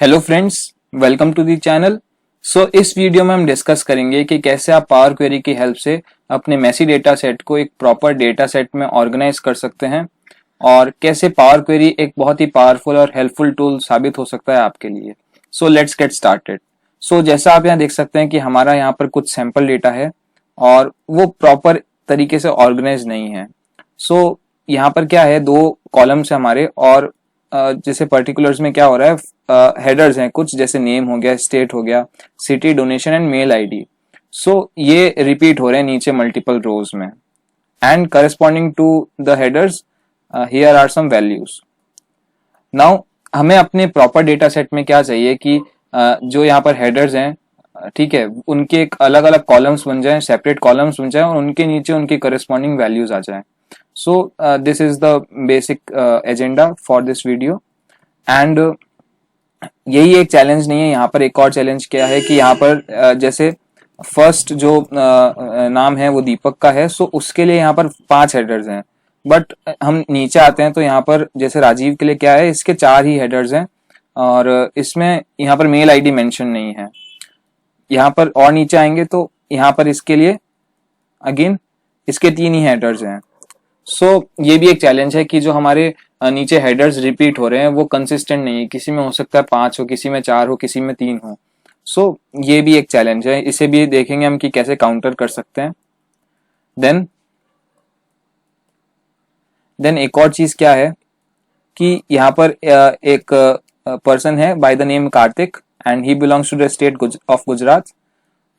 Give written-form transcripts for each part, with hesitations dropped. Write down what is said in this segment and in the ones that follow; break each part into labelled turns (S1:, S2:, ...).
S1: Hello friends, welcome to the channel. इस video में हम डिस्कस करेंगे कि कैसे आप पावर क्वेरी की हेल्प से अपने मेसी डेटा सेट को एक प्रॉपर डेटा सेट में ऑर्गेनाइज कर सकते हैं और कैसे पावर क्वेरी एक बहुत ही पावरफुल और हेल्पफुल टूल साबित हो सकता है आपके लिए। Let's get started. जैसा आप यहाँ देख सकते हैं कि हमारा यहाँ पर कुछ सैंपल डेटा है और वो प्रॉपर तरीके से ऑर्गेनाइज नहीं है। यहाँ पर क्या है, दो कॉलम्स है हमारे और जैसे पर्टिकुलर्स में क्या हो रहा है, हेडर्स हैं कुछ, जैसे नेम हो गया, स्टेट हो गया, city, donation and mail ID. ये रिपीट हो रहे हैं नीचे मल्टीपल रोज में and corresponding to the headers here are some values. Now हमें अपने प्रॉपर डेटा सेट में क्या चाहिए कि जो यहाँ पर हेडर्स हैं, ठीक है, उनके एक अलग अलग कॉलम्स बन जाएं, सेपरेट कॉलम्स बन जाएं और उनके नीचे उनकी करस्पॉन्डिंग वैल्यूज आ जाएं। This is the basic agenda for this video and यही एक चैलेंज नहीं है। यहाँ पर एक और चैलेंज क्या है कि यहाँ पर जैसे फर्स्ट जो नाम है वो दीपक का है, उसके लिए यहाँ पर 5 हेडर्स हैं, बट हम नीचे आते हैं तो यहाँ पर जैसे राजीव के लिए क्या है, इसके 4 ही हेडर्स हैं और इसमें यहाँ पर मेल आईडी मेंशन नहीं है। यहाँ पर और नीचे आएंगे तो यहाँ पर इसके लिए अगेन इसके 3 ही हेडर्स हैं। ये भी एक चैलेंज है कि जो हमारे नीचे हेडर्स रिपीट हो रहे हैं वो कंसिस्टेंट नहीं है, किसी में हो सकता है 5 हो, किसी में 4 हो, किसी में 3 हो। ये भी एक चैलेंज है, इसे भी देखेंगे हम कि कैसे काउंटर कर सकते हैं। देन एक और चीज क्या है कि यहाँ पर एक पर्सन है by the name Kartik and he belongs to the state of Gujarat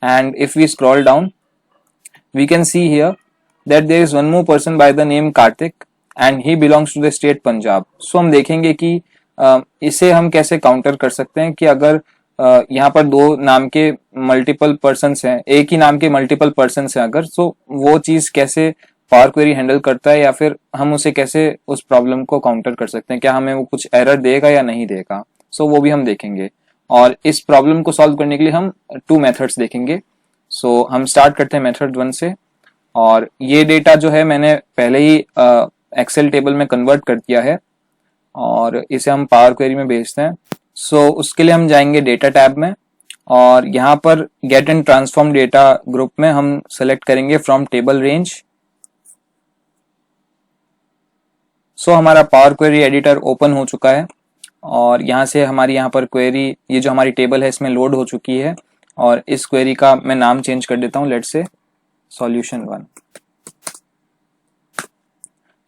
S1: and if we scroll down we can see here that there is one more person by the name Karthik and he belongs to the state Punjab। हम देखेंगे कि इसे हम कैसे counter कर सकते हैं कि अगर यहाँ पर दो नाम के मल्टीपल पर्सन्स हैं, एक ही नाम के मल्टीपल पर्सन्स हैं अगर, वो चीज कैसे पावर क्वेरी हैंडल करता है या फिर हम उसे कैसे उस प्रॉब्लम को काउंटर कर सकते हैं, क्या हमें वो कुछ एरर देगा या नहीं देगा। वो भी हम देखेंगे और इस प्रॉब्लम को सॉल्व करने के लिए हम 2 मेथड्स देखेंगे। हम स्टार्ट करते हैं मेथड 1 से और ये डेटा जो है मैंने पहले ही एक्सेल टेबल में कन्वर्ट कर दिया है और इसे हम पावर क्वेरी में भेजते हैं। उसके लिए हम जाएंगे डेटा टैब में और यहाँ पर get and transform data group में हम सेलेक्ट करेंगे फ्रॉम टेबल रेंज। हमारा पावर क्वेरी एडिटर ओपन हो चुका है और यहाँ से हमारी यहाँ पर क्वेरी, ये जो हमारी टेबल है इसमें लोड हो चुकी है और इस क्वेरी का मैं नाम चेंज कर देता हूँ, लेट्स से सॉल्यूशन 1।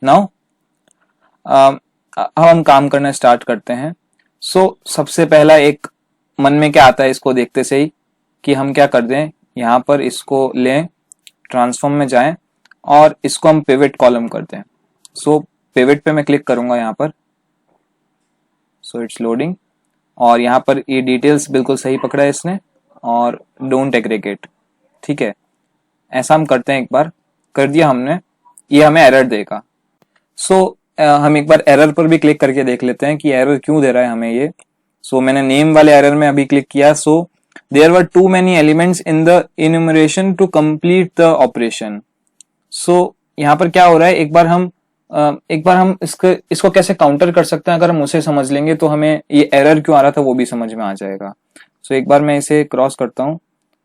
S1: नाउ अब हम काम करना स्टार्ट करते हैं। सबसे पहला एक मन में क्या आता है इसको देखते से ही कि हम क्या कर दें, यहाँ पर इसको लें, ट्रांसफॉर्म में जाएं और इसको हम पिवट कॉलम कर दें। पिवट पे मैं क्लिक करूंगा यहाँ पर, इट्स लोडिंग और यहाँ पर ये डिटेल्स बिल्कुल सही पकड़ा है इसने और डोंट एग्रीगेट, ठीक है, ऐसा हम करते हैं। एक बार कर दिया हमने, ये हमें एरर देगा। हम एक बार एरर पर भी क्लिक करके देख लेते हैं कि एरर क्यों दे रहा है हमें ये। मैंने नेम वाले एरर में अभी क्लिक किया। There were too many elements in the enumeration to complete the operation. यहाँ पर क्या हो रहा है, एक बार हम इसको कैसे काउंटर कर सकते हैं, अगर हम उसे समझ लेंगे तो हमें ये एरर क्यों आ रहा था वो भी समझ में आ जाएगा। एक बार मैं इसे क्रॉस करता हूँ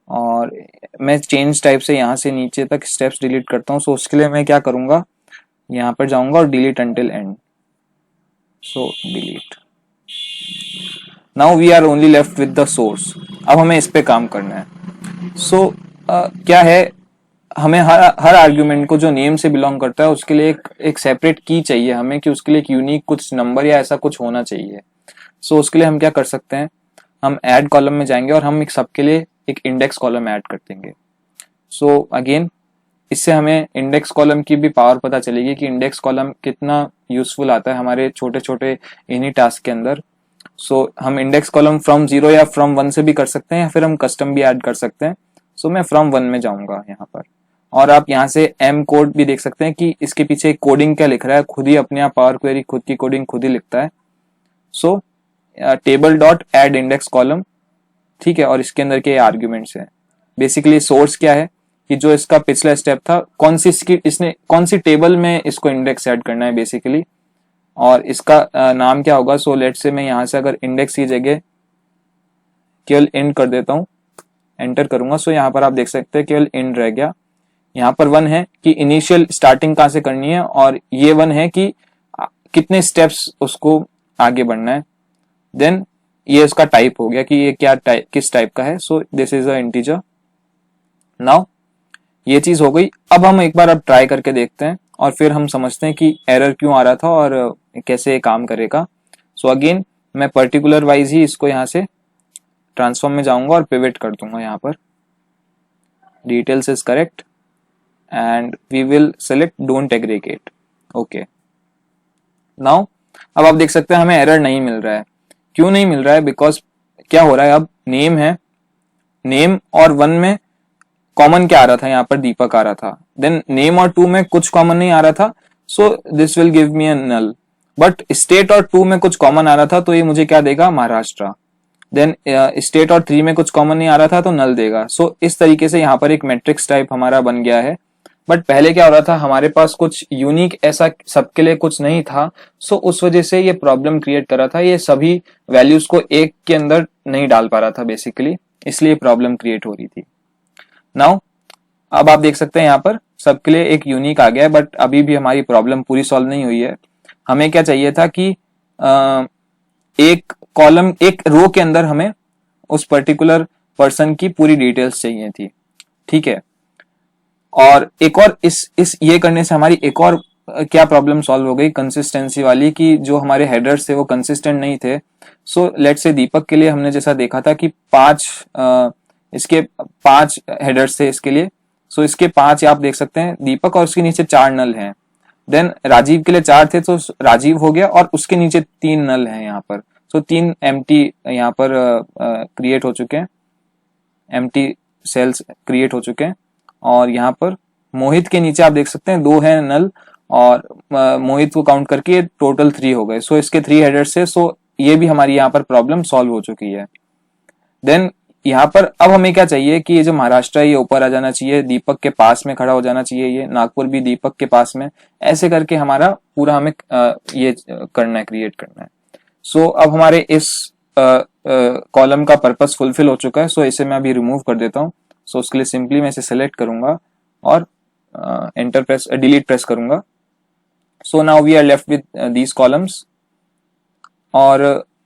S1: और मैं चेंज टाइप से यहाँ से नीचे तक स्टेप्स डिलीट करता हूँ। उसके लिए मैं क्या करूंगा, यहाँ पर जाऊंगा और delete until end. Delete. Now we are only left with the source. अब हमें इस पे काम करना है। क्या है, हमें हर आर्ग्यूमेंट को जो नेम से बिलोंग करता है उसके लिए एक सेपरेट की चाहिए हमें, कि उसके लिए एक यूनिक कुछ नंबर या ऐसा कुछ होना चाहिए। उसके लिए हम क्या कर सकते हैं, हम ऐड कॉलम में जाएंगे और हम एक सबके लिए एक इंडेक्स कॉलम ऐड कर देंगे। अगेन इससे हमें इंडेक्स कॉलम की भी पावर पता चलेगी कि इंडेक्स कॉलम कितना यूजफुल आता है हमारे छोटे छोटे इन्हीं टास्क के अंदर। हम इंडेक्स कॉलम फ्रॉम 0 या फ्रॉम 1 से भी कर सकते हैं या फिर हम कस्टम भी ऐड कर सकते हैं। मैं फ्रॉम 1 में जाऊंगा यहाँ पर और आप यहाँ से एम कोड भी देख सकते हैं कि इसके पीछे कोडिंग क्या लिख रहा है, खुद ही अपने आप पावर क्वेरी खुद की कोडिंग खुद ही लिखता है। Table dot add index column, ठीक है, और इसके अंदर के आर्ग्यूमेंट्स है। बेसिकली सोर्स क्या है कि जो इसका पिछला स्टेप था, कौन सी टेबल में इसको इंडेक्स ऐड करना है बेसिकली, और इसका नाम क्या होगा। लेट्स से मैं यहाँ से अगर इंडेक्स की जगह केवल इंड कर देता हूँ, एंटर करूंगा। सो यहाँ पर आप देख सकते हैं केवल इंड रह गया। यहाँ पर 1 है कि इनिशियल स्टार्टिंग कहाँ से करनी है, और ये 1 है कि कितने स्टेप्स उसको आगे बढ़ना है। देन ये उसका टाइप हो गया कि ये क्या टाइप, किस टाइप का है। So this is a integer. Now ये चीज हो गई। अब हम एक बार अब ट्राई करके देखते हैं और फिर हम समझते हैं कि एरर क्यों आ रहा था और कैसे ये काम करेगा। सो अगेन मैं पर्टिकुलर वाइज ही इसको यहाँ से ट्रांसफॉर्म में जाऊंगा और पिवट कर दूंगा। यहाँ पर details is correct and we will select don't aggregate. Okay, now अब आप देख सकते हैं हमें एरर नहीं मिल रहा है। क्यों नहीं मिल रहा है? बिकॉज क्या हो रहा है, अब नेम है, नेम और 1 में कॉमन क्या आ रहा था, यहाँ पर दीपक आ रहा था। देन नेम और 2 में कुछ कॉमन नहीं आ रहा था, so this will give me a null. But state और 2 में कुछ कॉमन आ रहा था, तो ये मुझे क्या देगा, महाराष्ट्र। देन स्टेट और 3 में कुछ कॉमन नहीं आ रहा था, तो नल देगा। सो इस तरीके से यहाँ पर एक मैट्रिक्स टाइप हमारा बन गया है। बट पहले क्या हो रहा था, हमारे पास कुछ यूनिक ऐसा सबके लिए कुछ नहीं था। सो उस वजह से ये प्रॉब्लम क्रिएट कर रहा था, ये सभी वैल्यूज को एक के अंदर नहीं डाल पा रहा था बेसिकली, इसलिए प्रॉब्लम क्रिएट हो रही थी। नाउ अब आप देख सकते हैं यहाँ पर सबके लिए एक यूनिक आ गया है, बट अभी भी हमारी प्रॉब्लम पूरी सॉल्व नहीं हुई है। हमें क्या चाहिए था कि एक कॉलम, एक रो के अंदर हमें उस पर्टिकुलर पर्सन की पूरी डिटेल्स चाहिए थी, ठीक है। और एक और इस ये करने से हमारी एक और क्या प्रॉब्लम सॉल्व हो गई, कंसिस्टेंसी वाली, कि जो हमारे हेडर्स थे वो कंसिस्टेंट नहीं थे। सो लेट्स से दीपक के लिए हमने जैसा देखा था कि इसके 5 हेडर्स थे इसके लिए। सो इसके 5 आप देख सकते हैं, दीपक और उसके नीचे 4 नल हैं। देन राजीव के लिए 4 थे, तो राजीव हो गया, और उसके नीचे 3 नल हैं यहाँ पर। सो 3 एम्प्टी यहाँ पर क्रिएट हो चुके हैं, एम्प्टी सेल्स क्रिएट हो चुके हैं। और यहाँ पर मोहित के नीचे आप देख सकते हैं 2 है नल, और मोहित को काउंट करके ये टोटल 3 हो गए। सो इसके 3 हेडर्स है। सो ये भी हमारी यहाँ पर प्रॉब्लम सॉल्व हो चुकी है। देन यहाँ पर अब हमें क्या चाहिए कि ये जो महाराष्ट्र है ये ऊपर आ जाना चाहिए, दीपक के पास में खड़ा हो जाना चाहिए, ये नागपुर भी दीपक के पास में, ऐसे करके हमारा पूरा हमें ये करना है, क्रिएट करना है। सो अब हमारे इस कॉलम का पर्पस फुलफिल हो चुका है। सो इसे मैं अभी रिमूव कर देता हूँ। सो उसके लिए सिंपली मैं इसे सेलेक्ट करूंगा और एंटर प्रेस, डिलीट प्रेस करूंगा। So now we are left with these columns. और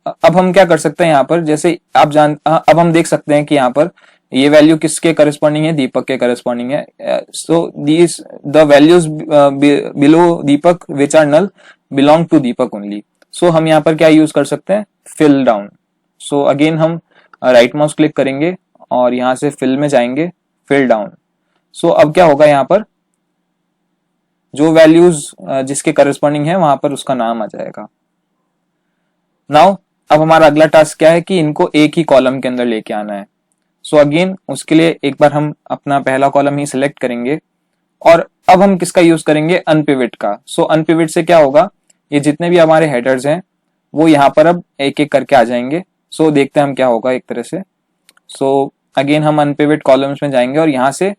S1: अब हम क्या कर सकते हैं यहाँ पर, जैसे आप अब हम देख सकते हैं कि यहाँ पर ये वैल्यू किसके करस्पॉन्डिंग है, दीपक के करस्पॉन्डिंग है। So these the values below Deepak which are null belong to Deepak only. So हम यहाँ पर क्या यूज कर सकते हैं, फिल डाउन। सो अगेन हम राइट माउस क्लिक करेंगे और यहाँ से फिल में जाएंगे, फिल डाउन। सो अब क्या होगा, यहाँ पर जो वैल्यूज जिसके करस्पॉन्डिंग है वहां पर उसका नाम आ जाएगा। नाउ अब हमारा अगला टास्क क्या है कि इनको एक ही कॉलम के अंदर लेके आना है। सो अगेन उसके लिए एक बार हम अपना पहला कॉलम ही सिलेक्ट करेंगे, और अब हम किसका यूज करेंगे, अनपिवट का। सो अनपिवट से क्या होगा, ये जितने भी हमारे हेडर्स हैं वो यहाँ पर अब एक एक करके आ जाएंगे। सो देखते हैं हम क्या होगा एक तरह से। सो अगेन हम अनपिवट कॉलम्स में जाएंगे और यहाँ से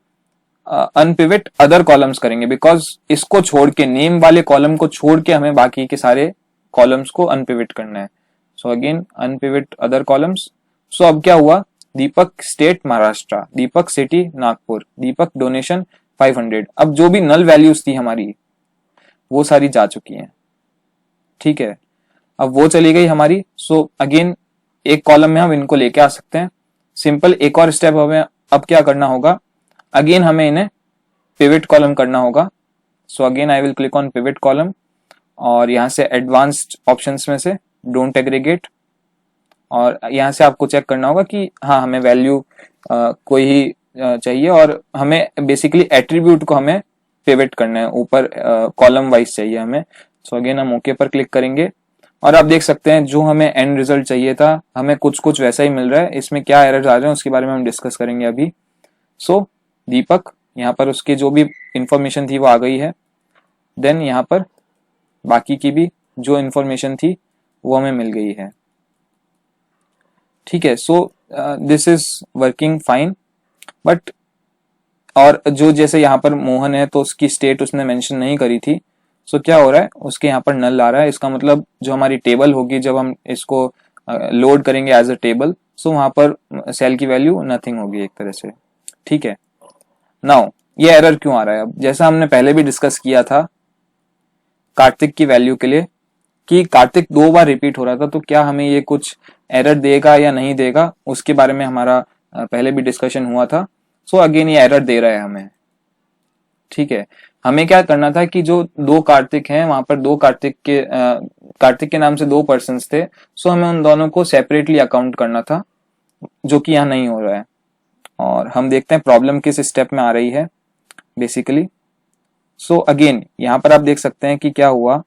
S1: अनपिवट अदर कॉलम्स करेंगे, बिकॉज इसको छोड़ के, नेम वाले कॉलम को छोड़ के हमें बाकी के सारे कॉलम्स को अनपिवट करना है। So again unpivot other columns. So अब क्या हुआ, Deepak state Maharashtra, Deepak city Nagpur, Deepak donation 500। अब जो भी नल वैल्यूज थी हमारी वो सारी जा चुकी हैं, ठीक है, अब वो चली गई हमारी। सो अगेन एक कॉलम में हम इनको लेके आ सकते हैं। सिंपल एक और स्टेप हमें अब क्या करना होगा, अगेन हमें इन्हें पिवट कॉलम करना होगा। So again I will click on pivot column, और यहाँ से एडवांस्ड ऑप्शंस में से डोंट एग्रीगेट, और यहाँ से आपको चेक करना होगा कि हाँ हमें वैल्यू कोई ही चाहिए, और हमें बेसिकली एट्रीब्यूट को हमें पिवट करना है, ऊपर कॉलम वाइज चाहिए हमें। सो अगेन हम ओके पर क्लिक करेंगे, और आप देख सकते हैं जो हमें एंड रिजल्ट चाहिए था हमें कुछ कुछ वैसा ही मिल रहा है। इसमें क्या एरर्स आ रहे हैं उसके बारे में हम डिस्कस करेंगे अभी। सो दीपक, यहाँ पर उसकी जो भी इंफॉर्मेशन थी वो आ गई है। देन यहाँ पर बाकी की भी जो इंफॉर्मेशन थी वो हमें मिल गई है, ठीक है। So this is working fine. But और जो जैसे यहाँ पर मोहन है तो उसकी स्टेट उसने मेंशन नहीं करी थी। सो क्या हो रहा है, उसके यहाँ पर नल आ रहा है। इसका मतलब जो हमारी टेबल होगी जब हम इसको लोड करेंगे एज अ टेबल, सो वहां पर सेल की वैल्यू नथिंग होगी एक तरह से, ठीक है। नाउ ये एरर क्यों आ रहा है? अब जैसा हमने पहले भी डिस्कस किया था कार्तिक की वैल्यू के लिए कि कार्तिक 2 बार रिपीट हो रहा था, तो क्या हमें ये कुछ एरर देगा या नहीं देगा, उसके बारे में हमारा पहले भी डिस्कशन हुआ था। सो अगेन ये एरर दे रहा है हमें, ठीक है। हमें क्या करना था कि जो 2 कार्तिक हैं वहां पर 2 कार्तिक के नाम से 2 पर्सन्स थे, सो हमें उन दोनों को सेपरेटली अकाउंट करना था, जो कि यहाँ नहीं हो रहा है। और हम देखते हैं प्रॉब्लम किस स्टेप में आ रही है बेसिकली। सो अगेन यहां पर आप देख सकते हैं कि क्या हुआ,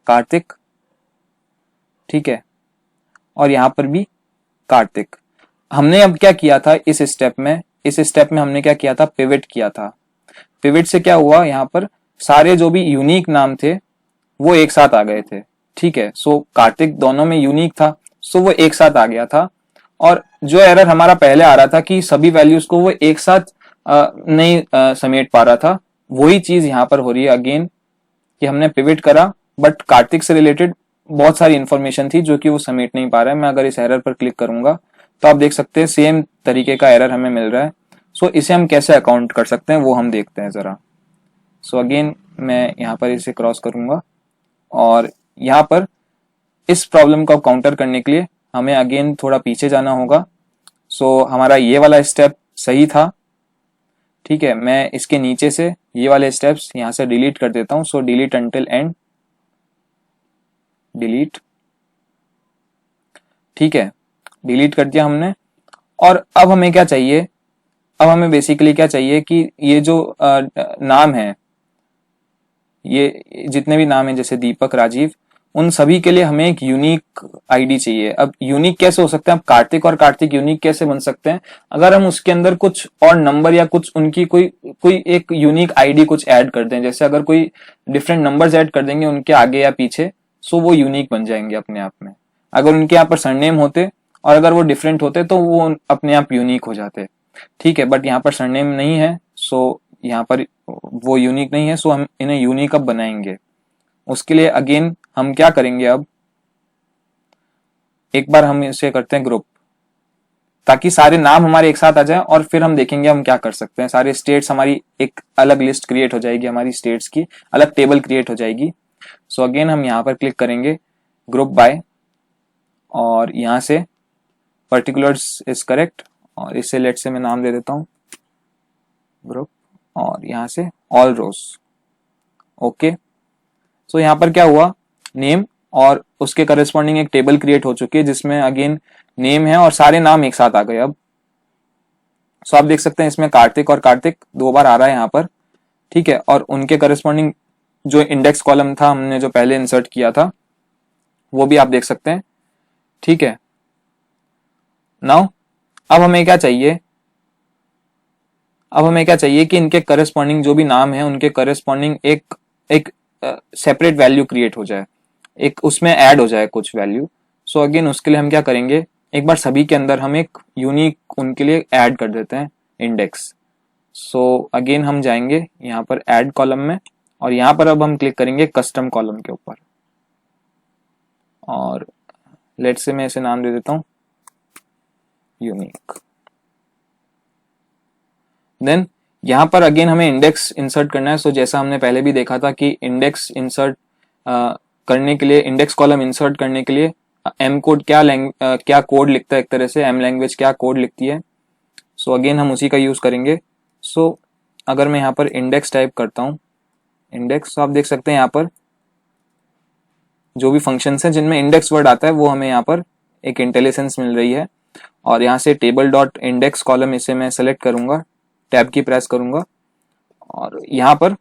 S1: कार्तिक, ठीक है, और यहां पर भी कार्तिक। हमने अब क्या किया था इस स्टेप में हमने क्या किया था, पिवट किया था। पिवट से क्या हुआ, यहाँ पर सारे जो भी यूनिक नाम थे वो एक साथ आ गए थे, ठीक है। सो कार्तिक दोनों में यूनिक था, सो वो एक साथ आ गया था। और जो एरर हमारा पहले आ रहा था कि सभी वैल्यूज को वो एक साथ नहीं समेट पा रहा था, वही चीज यहाँ पर हो रही है अगेन कि हमने पिवट करा बट कार्तिक से रिलेटेड बहुत सारी इंफॉर्मेशन थी जो कि वो समेट नहीं पा रहा है। मैं अगर इस एरर पर क्लिक करूंगा तो आप देख सकते हैं सेम तरीके का एरर हमें मिल रहा है। सो इसे हम कैसे अकाउंट कर सकते हैं वो हम देखते हैं जरा। सो अगेन मैं यहाँ पर इसे क्रॉस करूंगा और यहाँ पर इस प्रॉब्लम को काउंटर करने के लिए हमें अगेन थोड़ा पीछे जाना होगा। सो हमारा ये वाला स्टेप सही था, ठीक है। मैं इसके नीचे से ये वाले स्टेप्स यहाँ से डिलीट कर देता हूँ। सो डिलीट अंटिल एंड, डिलीट, ठीक है, डिलीट कर दिया हमने। और अब हमें क्या चाहिए, अब हमें बेसिकली क्या चाहिए कि ये जो नाम है, ये जितने भी नाम है जैसे दीपक, राजीव, उन सभी के लिए हमें एक यूनिक आईडी चाहिए। अब यूनिक कैसे हो सकते हैं, अब कार्तिक और कार्तिक यूनिक कैसे बन सकते हैं, अगर हम उसके अंदर कुछ और नंबर या कुछ उनकी कोई कोई एक यूनिक आईडी कुछ ऐड कर दें। जैसे अगर कोई डिफरेंट नंबर्स ऐड कर देंगे उनके आगे या पीछे, सो वो यूनिक बन जाएंगे अपने आप में। अगर उनके यहाँ पर सरनेम होते और अगर वो डिफरेंट होते तो वो अपने आप यूनिक हो जाते, ठीक है। बट यहाँ पर सरनेम नहीं है, सो यहाँ पर वो यूनिक नहीं है, सो हम इन्हें यूनिक अब बनाएंगे। उसके लिए अगेन हम क्या करेंगे, अब एक बार हम इसे करते हैं ग्रुप, ताकि सारे नाम हमारे एक साथ आ जाए और फिर हम देखेंगे हम क्या कर सकते हैं। सारे स्टेट्स, हमारी एक अलग लिस्ट क्रिएट हो जाएगी, हमारी स्टेट्स की अलग टेबल क्रिएट हो जाएगी। सो अगेन हम यहाँ पर क्लिक करेंगे ग्रुप बाय, और यहाँ से पर्टिकुलर्स इज करेक्ट, और इससे लेट से मैं नाम दे देता हूँ ग्रुप, और यहाँ से ऑल रोज, ओके। सो यहाँ पर क्या हुआ, नेम और उसके करस्पॉन्डिंग एक टेबल क्रिएट हो चुकी है जिसमें अगेन नेम है और सारे नाम एक साथ आ गए अब। सो आप देख सकते हैं इसमें कार्तिक और कार्तिक 2 बार आ रहा है यहाँ पर, ठीक है। और उनके करस्पॉन्डिंग जो इंडेक्स कॉलम था हमने जो पहले इंसर्ट किया था वो भी आप देख सकते हैं, ठीक है। नाउ अब हमें क्या चाहिए, अब हमें क्या चाहिए कि इनके करस्पॉन्डिंग जो भी नाम है उनके करस्पॉन्डिंग एक एक सेपरेट वैल्यू क्रिएट हो जाए, एक उसमें ऐड हो जाए कुछ वैल्यू। सो अगेन उसके लिए हम क्या करेंगे, एक बार सभी के अंदर हम एक यूनिक उनके लिए ऐड कर देते हैं इंडेक्स। सो अगेन हम जाएंगे यहाँ पर ऐड कॉलम में, और यहाँ पर अब हम क्लिक करेंगे कस्टम कॉलम के ऊपर, और लेट से मैं इसे नाम दे देता हूँ यूनिक। देन यहाँ पर अगेन हमें इंडेक्स इंसर्ट करना है। सो जैसा हमने पहले भी देखा था कि इंडेक्स इंसर्ट करने के लिए, इंडेक्स कॉलम इंसर्ट करने के लिए एम कोड क्या कोड लिखता है, एक तरह से एम लैंग्वेज क्या कोड लिखती है। सो अगेन हम उसी का यूज करेंगे। सो अगर मैं यहाँ पर इंडेक्स टाइप करता हूँ, इंडेक्स, आप देख सकते हैं यहाँ पर जो भी फंक्शंस हैं जिनमें इंडेक्स वर्ड आता है वो हमें यहाँ पर एक इंटेलिजेंस मिल रही है। और यहाँ से टेबल डॉट इंडेक्स कॉलम, इसे मैं सेलेक्ट करूंगा, टैब की प्रेस करूंगा, और यहाँ पर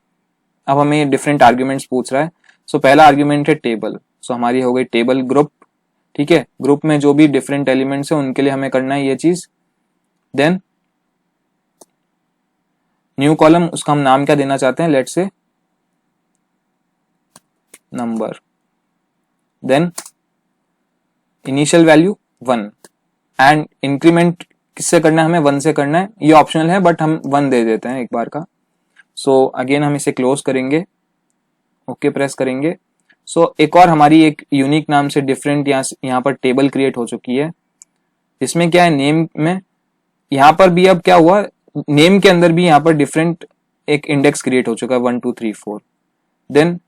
S1: अब हमें डिफरेंट आर्ग्यूमेंट्स पूछ रहा है। सो पहला आर्ग्यूमेंट है टेबल, सो हमारी हो गई टेबल ग्रुप, ठीक है। ग्रुप में जो भी डिफरेंट एलिमेंट्स हैं उनके लिए हमें करना है ये चीज। देन न्यू कॉलम, उसका हम नाम क्या देना चाहते हैं, let say number. Then initial value 1, and increment किससे करना है, हमें 1 से करना है। ये ऑप्शनल है बट हम 1 दे देते हैं एक बार का। सो अगेन हम इसे क्लोज करेंगे, ओके प्रेस करेंगे। सो एक और हमारी एक यूनिक नाम से डिफरेंट यहाँ पर टेबल क्रिएट हो चुकी है। इसमें क्या है, नेम में यहाँ पर भी अब क्या हुआ, नेम के अंदर भी यहाँ पर डिफरेंट एक इंडेक्स क्रिएट हो चुका है 1 2 3 4। देन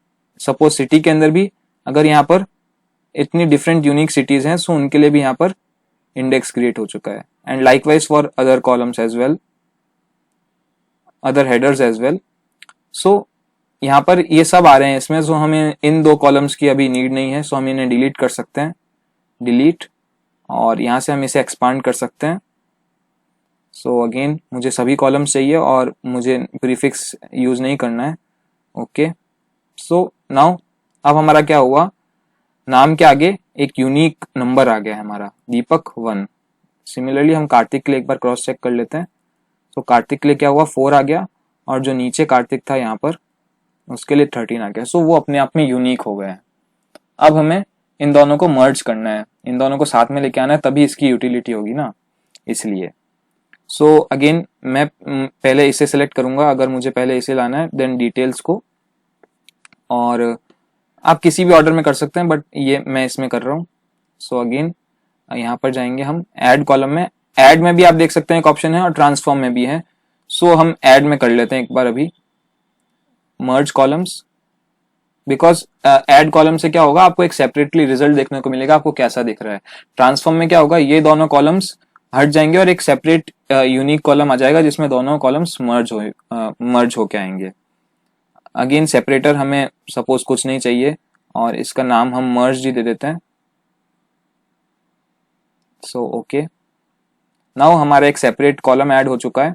S1: सपोज सिटी के अंदर भी अगर यहाँ पर इतनी डिफरेंट यूनिक सिटीज हैं, सो उनके लिए भी यहाँ पर इंडेक्स क्रिएट हो चुका है। And likewise for other columns as well, other headers as well. So यहाँ पर ये सब आ रहे हैं इसमें। सो हमें इन 2 कॉलम्स की अभी नीड नहीं है, सो हम इन्हें डिलीट कर सकते हैं, डिलीट, और यहाँ से हम इसे एक्सपांड कर सकते हैं। सो अगेन मुझे सभी कॉलम्स चाहिए और मुझे प्रीफिक्स यूज नहीं करना है। ओके, सो नाउ अब हमारा क्या हुआ, नाम के आगे एक यूनिक नंबर आ गया है हमारा, दीपक 1। सिमिलरली हम कार्तिक के लिए एक बार क्रॉस चेक कर लेते हैं। तो कार्तिक के लिए क्या हुआ, 4 आ गया, और जो नीचे कार्तिक था यहाँ पर उसके लिए 13 आ गया। सो वो अपने आप में यूनिक हो गए हैं। अब हमें इन दोनों को मर्ज करना है, इन दोनों को साथ में लेके आना है, तभी इसकी यूटिलिटी होगी ना, इसलिए। सो अगेन मैं पहले इसे सेलेक्ट करूंगा, अगर मुझे पहले इसे लाना है, देन डिटेल्स को, और आप किसी भी ऑर्डर में कर सकते हैं, बट ये मैं इसमें कर रहा हूँ। सो अगेन यहाँ पर जाएंगे हम ऐड कॉलम में। ऐड में भी आप देख सकते हैं एक ऑप्शन है और ट्रांसफॉर्म में भी है। सो हम ऐड में कर लेते हैं एक बार अभी, मर्ज कॉलम्स, बिकॉज ऐड कॉलम से क्या होगा, आपको एक सेपरेटली रिजल्ट देखने को मिलेगा, आपको कैसा दिख रहा है। ट्रांसफॉर्म में क्या होगा, ये दोनों कॉलम्स हट जाएंगे और एक सेपरेट यूनिक कॉलम आ जाएगा जिसमें दोनों कॉलम्स मर्ज होके आएंगे। अगेन सेपरेटर हमें सपोज कुछ नहीं चाहिए और इसका नाम हम मर्ज ही दे देते हैं। सो ओके, नाउ हमारा एक सेपरेट कॉलम ऐड हो चुका है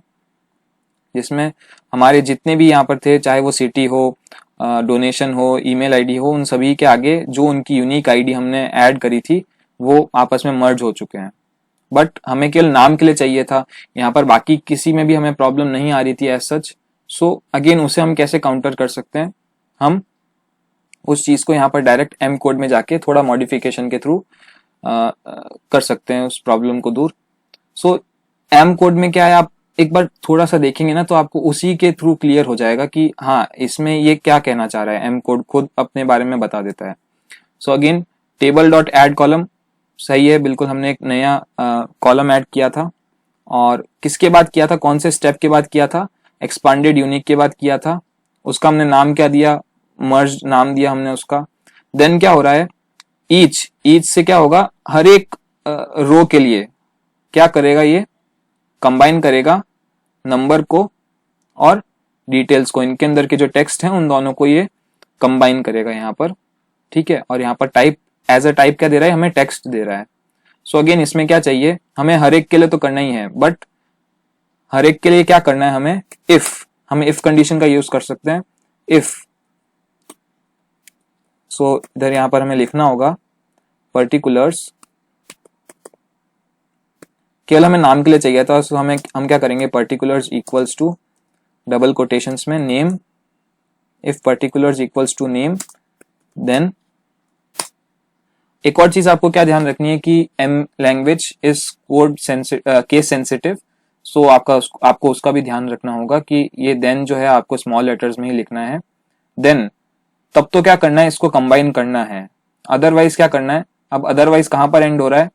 S1: जिसमें हमारे जितने भी यहाँ पर थे, चाहे वो सिटी हो, डोनेशन हो, ईमेल आईडी हो, उन सभी के आगे जो उनकी यूनिक आईडी हमने ऐड करी थी वो आपस में मर्ज हो चुके हैं। बट हमें केवल नाम के लिए चाहिए था, यहाँ पर बाकी किसी में भी हमें प्रॉब्लम नहीं आ रही थी एज सच। सो अगेन उसे हम कैसे काउंटर कर सकते हैं, हम उस चीज को यहाँ पर डायरेक्ट एम कोड में जाके थोड़ा मॉडिफिकेशन के थ्रू कर सकते हैं उस प्रॉब्लम को दूर। सो एम कोड में क्या है, आप एक बार थोड़ा सा देखेंगे ना तो आपको उसी के थ्रू क्लियर हो जाएगा कि हाँ इसमें ये क्या कहना चाह रहा है। एम कोड खुद अपने बारे में बता देता है। So again table dot add column सही है, बिल्कुल हमने एक नया कॉलम ऐड किया था, और किसके बाद किया था, कौन से स्टेप के बाद किया था, एक्सपांडेड यूनिक के बाद किया था। उसका हमने नाम क्या दिया, मर्ज नाम दिया हमने उसका। देन क्या हो रहा है, ईच से क्या होगा, हर एक रो के लिए क्या करेगा, ये कंबाइन करेगा नंबर को और डिटेल्स को, इनके अंदर के जो टेक्स्ट हैं उन दोनों को ये कंबाइन करेगा यहाँ पर, ठीक है। और यहाँ पर टाइप एज अ टाइप क्या दे रहा है, हमें टेक्स्ट दे रहा है। सो अगेन इसमें क्या चाहिए, हमें हर एक के लिए तो करना ही है, बट हर एक के लिए क्या करना है हमें, हम इफ कंडीशन का यूज कर सकते हैं, इफ। सो इधर यहाँ पर हमें लिखना होगा पर्टिकुलर्स, केवल हमें नाम के लिए चाहिए था, सो हम क्या करेंगे, particulars equals to double quotations में name, if particulars equals to name. Then एक और चीज आपको क्या ध्यान रखनी है कि M language is code case sensitive. So आपको उसका भी ध्यान रखना होगा कि ये देन जो है आपको स्मॉल लेटर्स में ही लिखना है। देन तब तो क्या करना है, इसको कंबाइन करना है, अदरवाइज क्या करना है। अब अदरवाइज कहां पर एंड हो रहा है,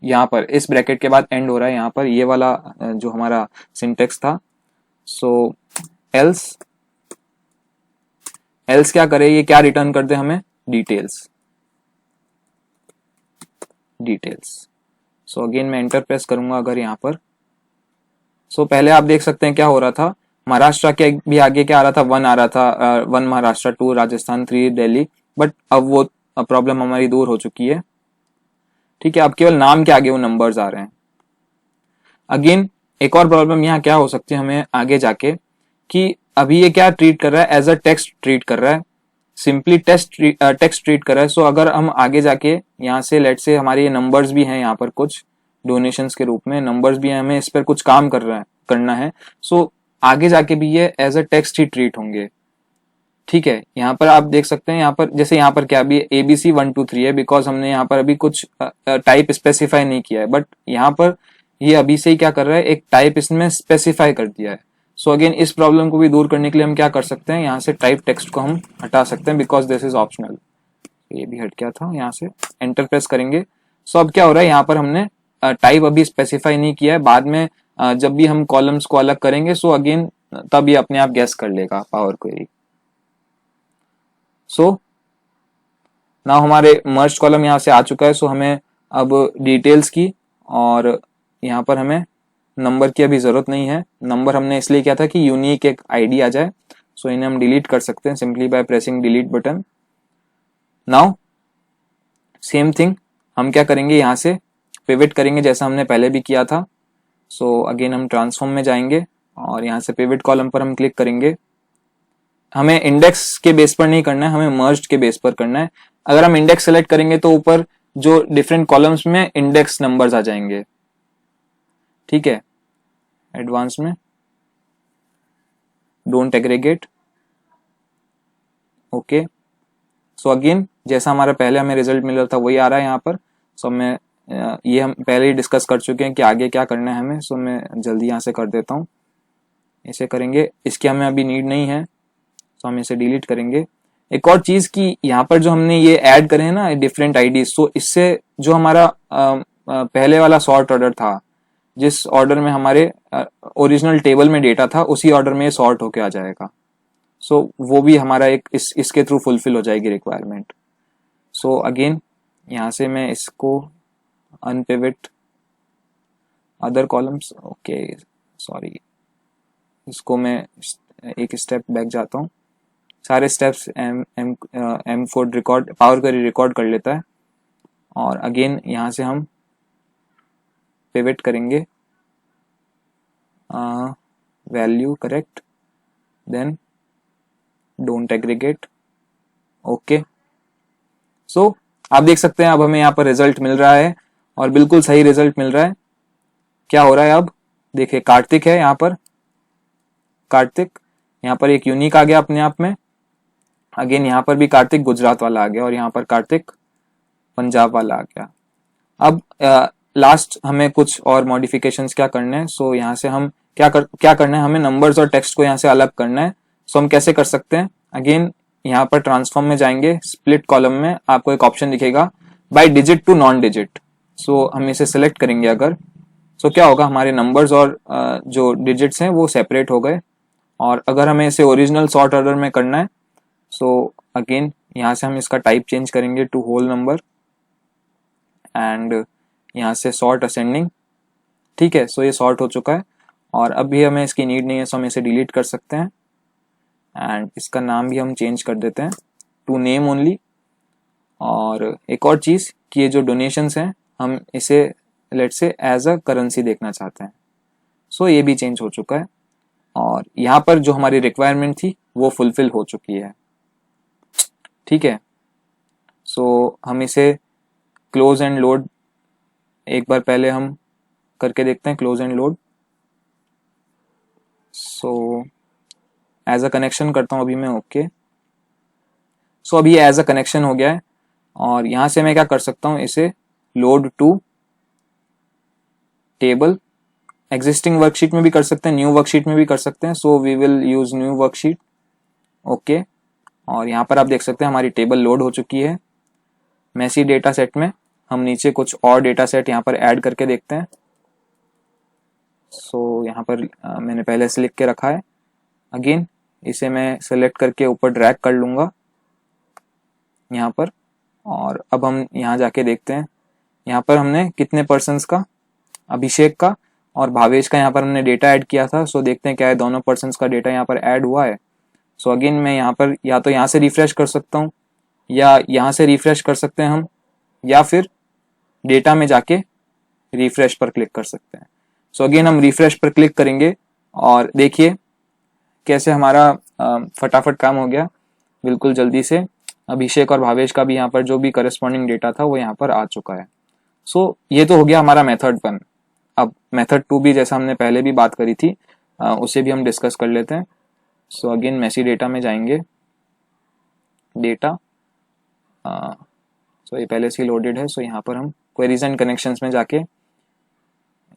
S1: यहाँ पर इस ब्रैकेट के बाद एंड हो रहा है, यहाँ पर ये वाला जो हमारा सिंटेक्स था। सो एल्स क्या करे, ये क्या रिटर्न कर दे हमें, डिटेल्स। सो अगेन मैं एंटर प्रेस करूंगा अगर यहाँ पर। सो पहले आप देख सकते हैं क्या हो रहा था, महाराष्ट्र के भी आगे क्या आ रहा था, 1 आ रहा था, 1 महाराष्ट्र, 2 राजस्थान, 3 दिल्ली। बट अब वो प्रॉब्लम हमारी दूर हो चुकी है, ठीक है। अब केवल नाम के आगे वो नंबर्स आ रहे हैं। अगेन एक और प्रॉब्लम यहाँ क्या हो सकती है हमें आगे जाके, कि अभी ये क्या ट्रीट कर रहा है, एज अ टेक्स्ट ट्रीट कर रहा है, सिंपली टेक्स्ट ट्रीट कर रहा है। सो अगर हम आगे जाके यहाँ से लेट से हमारे ये नंबर्स भी हैं, यहाँ पर कुछ डोनेशंस के रूप में नंबर्स भी हैं, हमें इस पर कुछ काम करना है। सो आगे जाके भी ये एज अ टेक्स्ट ही ट्रीट होंगे, ठीक है। यहाँ पर आप देख सकते हैं, यहाँ पर जैसे यहाँ पर क्या अभी ABC 1 2 3 है, बिकॉज हमने यहाँ पर अभी कुछ टाइप स्पेसिफाई नहीं किया है, बट यहाँ पर ये अभी से ही क्या कर रहा है, एक टाइप इसमें स्पेसिफाई कर दिया है। सो अगेन इस प्रॉब्लम को भी दूर करने के लिए हम क्या कर सकते हैं, यहाँ से टाइप टेक्स्ट को हम हटा सकते हैं बिकॉज दिस इज ऑप्शनल। ये भी हट गया था, यहाँ से एंटर प्रेस करेंगे। सो अब क्या हो रहा है, यहाँ पर हमने टाइप अभी स्पेसिफाई नहीं किया है, बाद में जब भी हम कॉलम्स को अलग करेंगे सो अगेन तब ये अपने आप गेस कर लेगा पावर क्वेरी। सो नाउ हमारे मर्ज कॉलम यहाँ से आ चुका है। सो हमें अब डिटेल्स की और यहाँ पर हमें नंबर की अभी जरूरत नहीं है। नंबर हमने इसलिए किया था कि यूनिक एक आईडी आ जाए। सो इन्हें हम डिलीट कर सकते हैं simply by pressing delete button. Now same thing हम क्या करेंगे, यहाँ से पिवट करेंगे जैसा हमने पहले भी किया था। सो अगेन हम ट्रांसफॉर्म में जाएंगे और यहाँ से पिवट कॉलम पर हम क्लिक करेंगे। हमें इंडेक्स के बेस पर नहीं करना है, हमें मर्ज के बेस पर करना है। अगर हम इंडेक्स सेलेक्ट करेंगे तो ऊपर जो डिफरेंट कॉलम्स में इंडेक्स नंबर्स आ जाएंगे, ठीक है। एडवांस में don't aggregate, okay. So again जैसा हमारा पहले हमें रिजल्ट मिल रहा था वही आ रहा है यहाँ पर। सो मैं ये हम पहले ही डिस्कस कर चुके हैं कि आगे क्या करना है हमें। सो मैं जल्दी यहाँ से कर देता हूँ, इसे करेंगे। इसकी हमें अभी नीड नहीं है तो हम इसे डिलीट करेंगे। एक और चीज की यहाँ पर जो हमने ये ऐड करे हैं ना डिफरेंट आईडी, सो इससे जो हमारा पहले वाला सॉर्ट ऑर्डर था, जिस ऑर्डर में हमारे ओरिजिनल टेबल में डेटा था उसी ऑर्डर में सॉर्ट होके आ जाएगा। सो वो भी हमारा एक इसके थ्रू फुलफिल हो जाएगी रिक्वायरमेंट। सो अगेन यहाँ से मैं इसको unpivot other columns, okay sorry, इसको मैं एक स्टेप बैक जाता हूँ। सारे steps M4 record power query record कर लेता है और अगेन यहाँ से हम पिवट करेंगे, value correct, then don't aggregate, okay. So आप देख सकते हैं अब हमें यहाँ पर रिजल्ट मिल रहा है और बिल्कुल सही रिजल्ट मिल रहा है। क्या हो रहा है अब देखिए, कार्तिक है यहाँ पर, कार्तिक यहाँ पर एक यूनिक आ गया अपने आप में। अगेन यहाँ पर भी कार्तिक गुजरात वाला आ गया और यहाँ पर कार्तिक पंजाब वाला आ गया। अब लास्ट हमें कुछ और मॉडिफिकेशंस क्या करने हैं। सो यहाँ से हम क्या करना है, हमें नंबर्स और टेक्स्ट को यहाँ से अलग करना है। सो हम कैसे कर सकते हैं, अगेन यहाँ पर ट्रांसफॉर्म में जाएंगे, स्प्लिट कॉलम में आपको एक ऑप्शन दिखेगा by digit to non digit. So हम इसे सिलेक्ट करेंगे अगर, सो क्या होगा, हमारे नंबर्स और जो डिजिट्स हैं वो सेपरेट हो गए। और अगर हमें इसे ओरिजिनल सॉर्ट ऑर्डर में करना है सो अगेन यहाँ से हम इसका टाइप चेंज करेंगे टू होल नंबर एंड यहाँ से सॉर्ट असेंडिंग, ठीक है। सो ये सॉर्ट हो चुका है और अभी हमें इसकी नीड नहीं है, सो हम इसे डिलीट कर सकते हैं एंड इसका नाम भी हम चेंज कर देते हैं टू नेम ओनली। और एक और चीज़ कि ये जो डोनेशंस हैं हम इसे let's say as a currency देखना चाहते हैं। सो ये भी चेंज हो चुका है और यहाँ पर जो हमारी रिक्वायरमेंट थी वो फुलफिल हो चुकी है, ठीक है। सो हम इसे क्लोज एंड लोड एक बार पहले हम करके देखते हैं, close and load. So as a connection करता हूँ अभी मैं, ओके। सो अभी एज अ कनेक्शन हो गया है और यहाँ से मैं क्या कर सकता हूँ, इसे load to table, existing worksheet में भी कर सकते हैं, न्यू वर्कशीट में भी कर सकते हैं। So we will use new worksheet, okay. और यहाँ पर आप देख सकते हैं हमारी टेबल लोड हो चुकी है। मैसी डेटा सेट में हम नीचे कुछ और डेटा सेट यहाँ पर ऐड करके देखते हैं। सो यहाँ पर मैंने पहले से लिख के रखा है। अगेन इसे मैं सेलेक्ट करके ऊपर ड्रैग कर लूँगा यहाँ पर और अब हम यहाँ जाके देखते हैं। यहाँ पर हमने कितने पर्सन्स का, अभिषेक का और भावेश का यहाँ पर हमने डेटा ऐड किया था। सो देखते हैं क्या है, दोनों पर्सन्स का डेटा यहाँ पर ऐड हुआ है। सो अगेन मैं यहाँ पर या तो यहाँ से रिफ्रेश कर सकता हूँ या यहाँ से रिफ्रेश कर सकते हैं हम, या फिर डेटा में जाके रिफ्रेश पर क्लिक कर सकते हैं। सो अगेन हम रिफ्रेश पर क्लिक करेंगे और देखिए कैसे हमारा फटाफट काम हो गया, बिल्कुल जल्दी से। अभिषेक और भावेश का भी यहाँ पर जो भी करस्पॉन्डिंग डेटा था वो यहाँ पर आ चुका है। सो ये तो हो गया हमारा मेथड 1। अब मेथड 2 भी जैसा हमने पहले भी बात करी थी उसे भी हम डिस्कस कर लेते हैं। सो अगेन मेसी डेटा में जाएंगे, डेटा, सो ये पहले से लोडेड है। सो यहाँ पर हम क्वेरीज एंड कनेक्शंस में जाके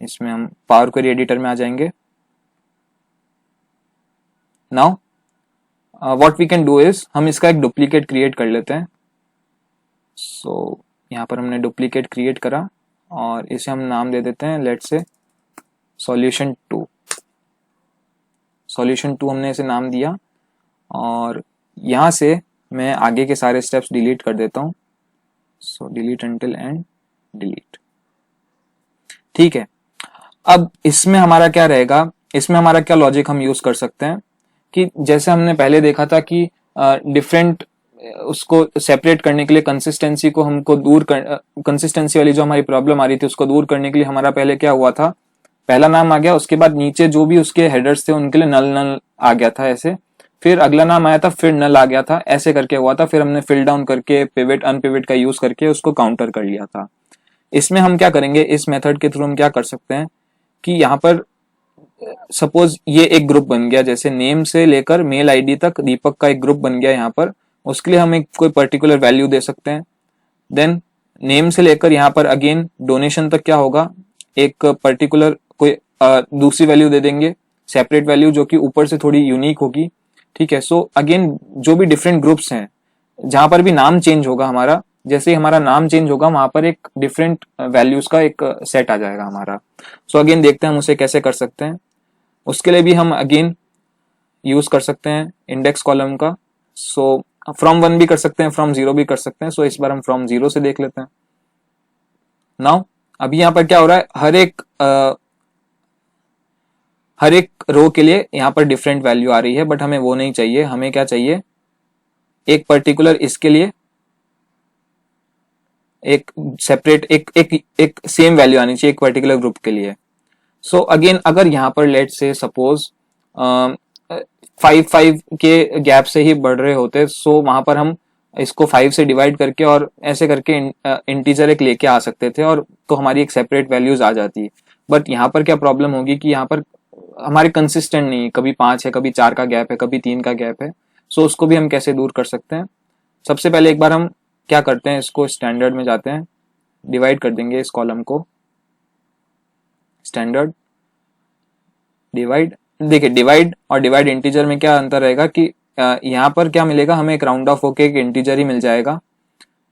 S1: इसमें हम पावर क्वेरी एडिटर में आ जाएंगे। Now what we can do is हम इसका एक डुप्लीकेट क्रिएट कर लेते हैं। सो यहाँ पर हमने डुप्लीकेट क्रिएट करा और इसे हम नाम दे देते हैं लेट्स से सॉल्यूशन 2। सॉल्यूशन 2 हमने इसे नाम दिया और यहाँ से मैं आगे के सारे स्टेप्स डिलीट कर देता हूँ। सो डिलीट अंटिल एंड डिलीट। ठीक है, अब इसमें हमारा क्या रहेगा, इसमें हमारा क्या लॉजिक हम यूज कर सकते हैं कि जैसे हमने पहले देखा था कि डिफरेंट उसको सेपरेट करने के लिए कंसिस्टेंसी को हमको दूर कर, कंसिस्टेंसी वाली जो हमारी प्रॉब्लम आ रही थी उसको दूर करने के लिए हमारा पहले क्या हुआ था, पहला नाम आ गया, उसके बाद नीचे जो भी उसके हेडर्स थे उनके लिए नल नल आ गया था ऐसे, फिर अगला नाम आया था, फिर नल आ गया था, ऐसे करके हुआ था। फिर हमने फिल डाउन करके पिवट अनपिवट का यूज करके उसको काउंटर कर लिया था। इसमें हम क्या करेंगे, इस मेथड के थ्रू हम क्या कर सकते हैं कि यहाँ पर सपोज ये एक ग्रुप बन गया, जैसे नेम से लेकर मेल आईडी तक दीपक का एक ग्रुप बन गया यहाँ पर, उसके लिए हम एक कोई पर्टिकुलर वैल्यू दे सकते हैं। देन नेम से लेकर यहाँ पर अगेन डोनेशन तक क्या होगा, एक पर्टिकुलर कोई दूसरी वैल्यू दे देंगे, सेपरेट वैल्यू जो कि ऊपर से थोड़ी यूनिक होगी। ठीक है, सो अगेन जो भी डिफरेंट ग्रुप्स हैं जहां पर भी नाम चेंज होगा हमारा, जैसे ही हमारा नाम चेंज होगा वहां पर एक डिफरेंट वैल्यूज का एक सेट आ जाएगा हमारा। सो अगेन देखते हैं हम उसे कैसे कर सकते हैं। उसके लिए भी हम अगेन यूज कर सकते हैं इंडेक्स कॉलम का। सो फ्रॉम 1 भी कर सकते हैं, फ्रॉम 0 भी कर सकते हैं। सो इस बार हम फ्रॉम 0 से देख लेते हैं। नाउ अभी यहाँ पर क्या हो रहा है, हर एक रो के लिए यहाँ पर डिफरेंट वैल्यू आ रही है, बट हमें वो नहीं चाहिए। हमें क्या चाहिए, एक पर्टिकुलर इसके लिए एक सेपरेट एक सेम वैल्यू आनी चाहिए एक पर्टिकुलर ग्रुप के लिए। सो अगेन अगर यहाँ पर लेट से सपोज 5 के गैप से ही बढ़ रहे होते, सो वहां पर हम इसको 5 से डिवाइड करके और ऐसे करके इंटीजर एक लेके आ सकते थे और तो हमारी एक सेपरेट वैल्यूज आ जाती। बट यहाँ पर क्या प्रॉब्लम होगी कि यहाँ पर हमारे कंसिस्टेंट नहीं है, कभी 5 है, कभी 4 का गैप है, कभी 3 का गैप है। सो उसको भी हम कैसे दूर कर सकते हैं, सबसे पहले एक बार हम क्या करते हैं, इसको स्टैंडर्ड में जाते हैं, डिवाइड कर देंगे इस कॉलम को, स्टैंडर्ड डिवाइड। देखिए डिवाइड और डिवाइड इंटीजर में क्या अंतर रहेगा कि यहाँ पर क्या मिलेगा, हमें एक राउंड ऑफ होके एक इंटीजर ही मिल जाएगा।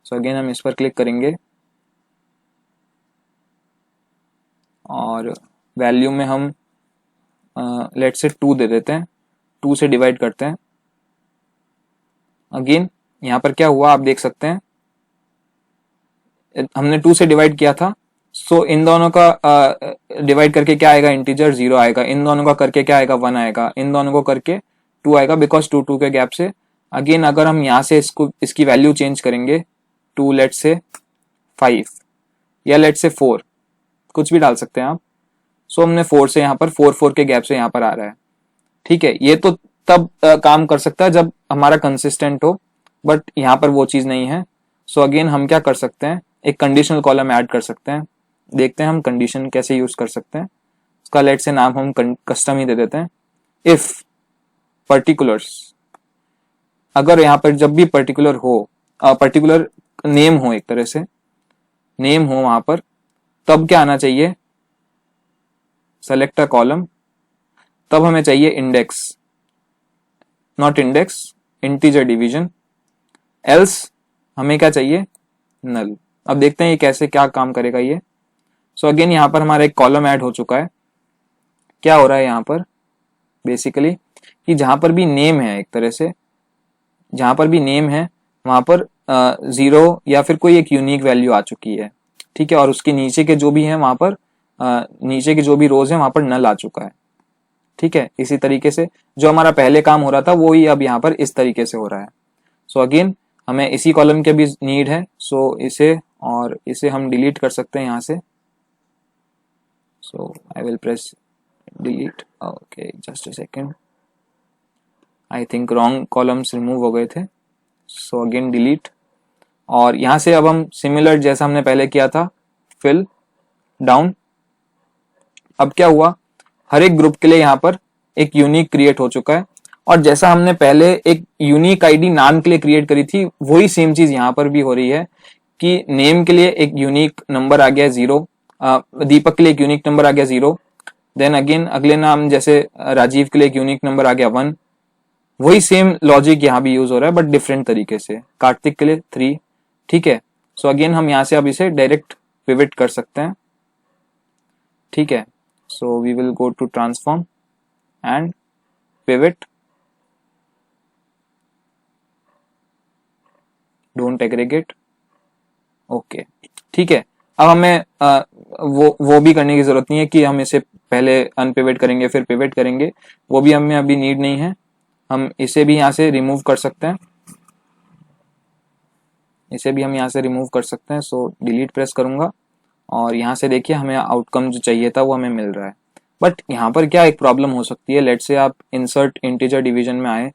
S1: सो अगेन हम इस पर क्लिक करेंगे और वैल्यू में हम लेट से 2 दे देते हैं, 2 से डिवाइड करते हैं। अगेन यहाँ पर क्या हुआ आप देख सकते हैं, हमने 2 से डिवाइड किया था। सो इन दोनों का डिवाइड करके क्या आएगा, इंटीजर 0 आएगा। इन दोनों का करके क्या आएगा, 1 आएगा। इन दोनों को करके 2 आएगा, बिकॉज 2 के गैप से। अगेन अगर हम यहाँ से इसकी वैल्यू चेंज करेंगे, 2 लेट से 5 या लेट से 4, कुछ भी डाल सकते हैं आप। सो हमने 4 से यहाँ पर 4 के गैप से यहाँ पर आ रहा है। ठीक है, ये तो तब काम कर सकता है जब हमारा कंसिस्टेंट हो, बट यहाँ पर वो चीज नहीं है। सो अगेन हम क्या कर सकते हैं, एक कंडीशनल कॉलम ऐड कर सकते हैं। देखते हैं हम कंडीशन कैसे यूज कर सकते हैं। उसका लेट से नाम हम कस्टम ही दे देते हैं। इफ पर्टिकुलर्स, अगर यहाँ पर जब भी पर्टिकुलर हो, पर्टिकुलर नेम हो, एक तरह से नेम हो वहां पर, तब क्या आना चाहिए, सेलेक्ट अ कॉलम, तब हमें चाहिए index, not index, integer division. Else हमें क्या चाहिए, नल। अब देखते हैं ये कैसे क्या काम करेगा ये। सो अगेन यहाँ पर हमारा एक कॉलम ऐड हो चुका है। क्या हो रहा है यहाँ पर बेसिकली कि जहां पर भी नेम है, एक तरह से जहां पर भी नेम है वहां पर 0 या फिर कोई एक यूनिक वैल्यू आ चुकी है। ठीक है, और उसके नीचे के जो भी है वहां पर नीचे के जो भी रोज है वहां पर नल आ चुका है। ठीक है, इसी तरीके से जो हमारा पहले काम हो रहा था वो ही अब यहाँ पर इस तरीके से हो रहा है। सो अगेन हमें इसी कॉलम के भी नीड है। सो इसे और इसे हम डिलीट कर सकते हैं यहाँ से। So I will press delete, okay just a second, I think wrong columns remove हो गए थे। सो अगेन डिलीट, और यहाँ से अब हम सिमिलर जैसा हमने पहले किया था, फिल डाउन। अब क्या हुआ, हर एक ग्रुप के लिए यहाँ पर एक यूनिक क्रिएट हो चुका है, और जैसा हमने पहले एक यूनिक आईडी नाम के लिए क्रिएट करी थी, वही सेम चीज यहाँ पर भी हो रही है कि नेम के लिए एक यूनिक नंबर आ गया 0, दीपक के लिए एक यूनिक नंबर आ गया 0। देन अगेन अगले नाम जैसे राजीव के लिए एक यूनिक नंबर आ गया 1। वही सेम लॉजिक यहाँ भी यूज हो रहा है बट डिफरेंट तरीके से। कार्तिक के लिए 3, ठीक है। सो अगेन हम यहाँ से अब इसे डायरेक्ट पिवट कर सकते हैं, ठीक है। So we will go to transform and pivot, don't aggregate, okay, ठीक है। अब हमें वो भी करने की जरूरत नहीं है कि हम इसे पहले अनपिवट करेंगे फिर पिवट करेंगे, वो भी हमें अभी नीड नहीं है। हम इसे भी यहाँ से रिमूव कर सकते हैं, इसे भी हम यहाँ से रिमूव कर सकते हैं। सो डिलीट प्रेस करूंगा और यहाँ से देखिए हमें आउटकम जो चाहिए था वो हमें मिल रहा है। बट यहाँ पर क्या एक प्रॉब्लम हो सकती है, लेट से आप इंसर्ट इंटीजर डिवीजन में आए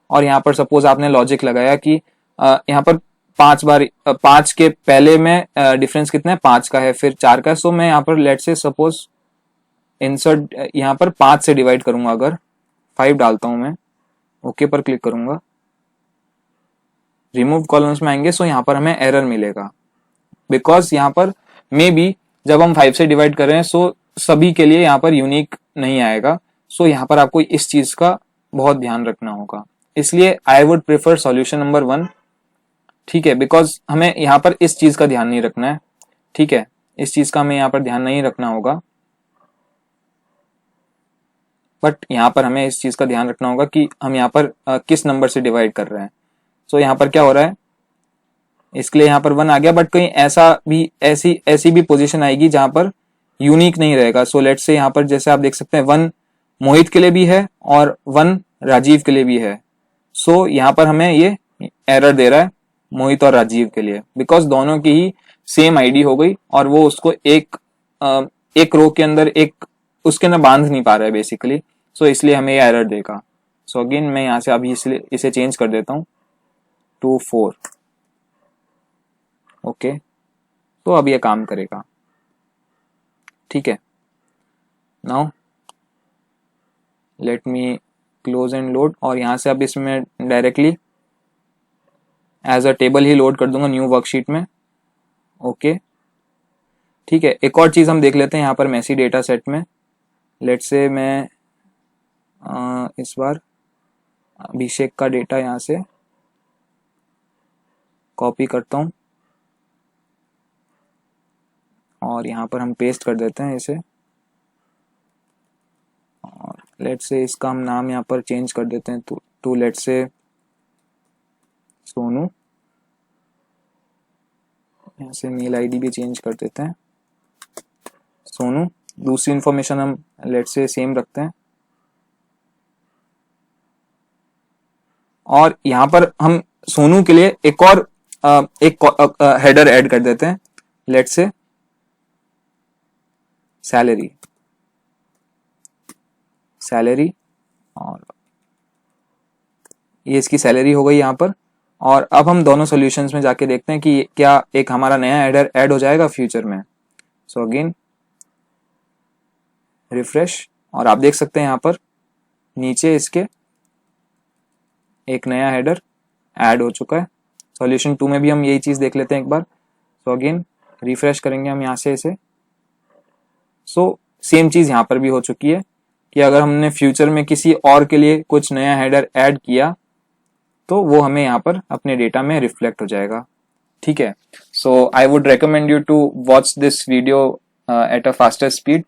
S1: और यहाँ पर सपोज आपने लॉजिक लगाया कि यहाँ पर 5 के पहले में डिफरेंस कितना है, 5 का है, फिर 4 का है। सो मैं यहाँ पर लेट से सपोज इंसर्ट यहाँ पर 5 से डिवाइड करूंगा, अगर 5 डालता हूं मैं, ओके पर क्लिक करूंगा, रिमूव कॉलम्स में आएंगे। सो यहाँ पर हमें एरर मिलेगा बिकॉज यहाँ पर मे बी जब हम 5 से डिवाइड कर रहे हैं सो सभी के लिए यहाँ पर यूनिक नहीं आएगा। सो यहाँ पर आपको इस चीज का बहुत ध्यान रखना होगा, इसलिए I would prefer solution number 1, ठीक है। बिकॉज हमें यहाँ पर इस चीज का ध्यान नहीं रखना है, ठीक है, इस चीज का हमें यहाँ पर ध्यान नहीं रखना होगा। बट यहाँ पर हमें इस चीज का ध्यान रखना होगा कि हम यहाँ पर किस नंबर से डिवाइड कर रहे हैं। सो यहाँ पर क्या हो रहा है, इसके लिए यहाँ पर 1 आ गया, बट कहीं ऐसी भी पोजीशन आएगी जहां पर यूनिक नहीं रहेगा। सो लेट्स से यहाँ पर जैसे आप देख सकते हैं 1 मोहित के लिए भी है और 1 राजीव के लिए भी है। सो यहाँ पर हमें ये एरर दे रहा है मोहित और राजीव के लिए, बिकॉज दोनों की ही सेम आईडी हो गई और वो उसको एक रो के अंदर उसके अंदर बांध नहीं पा रहा है बेसिकली। सो इसलिए हमें ये एरर देगा। सो अगेन मैं यहाँ से अभी इसलिए इसे चेंज कर देता हूँ टू 4, ओके। तो अब ये काम करेगा, ठीक है। Now let me close and load, और यहाँ से अब इसमें डायरेक्टली एज अ टेबल ही लोड कर दूंगा न्यू वर्कशीट में, ओके, ठीक है। एक और चीज हम देख लेते हैं यहाँ पर मेसी डेटा सेट में। लेट से मैं इस बार अभिषेक का डेटा यहाँ से कॉपी करता हूँ और यहाँ पर हम पेस्ट कर देते हैं इसे, और लेट से इसका हम नाम यहाँ पर चेंज कर देते हैं टू लेट से सोनू। यहाँ से मेल आईडी भी चेंज कर देते हैं सोनू। दूसरी इंफॉर्मेशन हम लेट से सेम रखते हैं और यहाँ पर हम सोनू के लिए एक हेडर ऐड कर देते हैं, लेट से सैलरी, और ये इसकी सैलरी हो गई यहाँ पर। और अब हम दोनों सॉल्यूशंस में जाके देखते हैं कि क्या एक हमारा नया हेडर ऐड हो जाएगा फ्यूचर में। सो अगेन रिफ्रेश, और आप देख सकते हैं यहाँ पर नीचे इसके एक नया हेडर ऐड हो चुका है। सॉल्यूशन 2 में भी हम यही चीज देख लेते हैं एक बार। सो अगेन रिफ्रेश करेंगे हम यहाँ से इसे। सो सेम चीज यहाँ पर भी हो चुकी है कि अगर हमने फ्यूचर में किसी और के लिए कुछ नया हेडर ऐड किया तो वो हमें यहाँ पर अपने डेटा में रिफ्लेक्ट हो जाएगा, ठीक है। So I would recommend you to watch this video at a faster speed.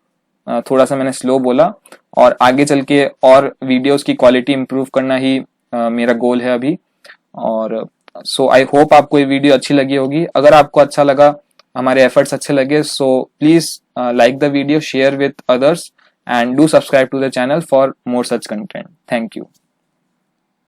S1: थोड़ा सा मैंने स्लो बोला, और आगे चल के और वीडियोस की क्वालिटी इंप्रूव करना ही मेरा गोल है अभी। और सो आई होप आपको ये वीडियो अच्छी लगी होगी। अगर आपको अच्छा लगा, हमारे एफर्ट्स अच्छे लगे, so please like the video, share with others, and do subscribe to the channel for more such content. Thank you.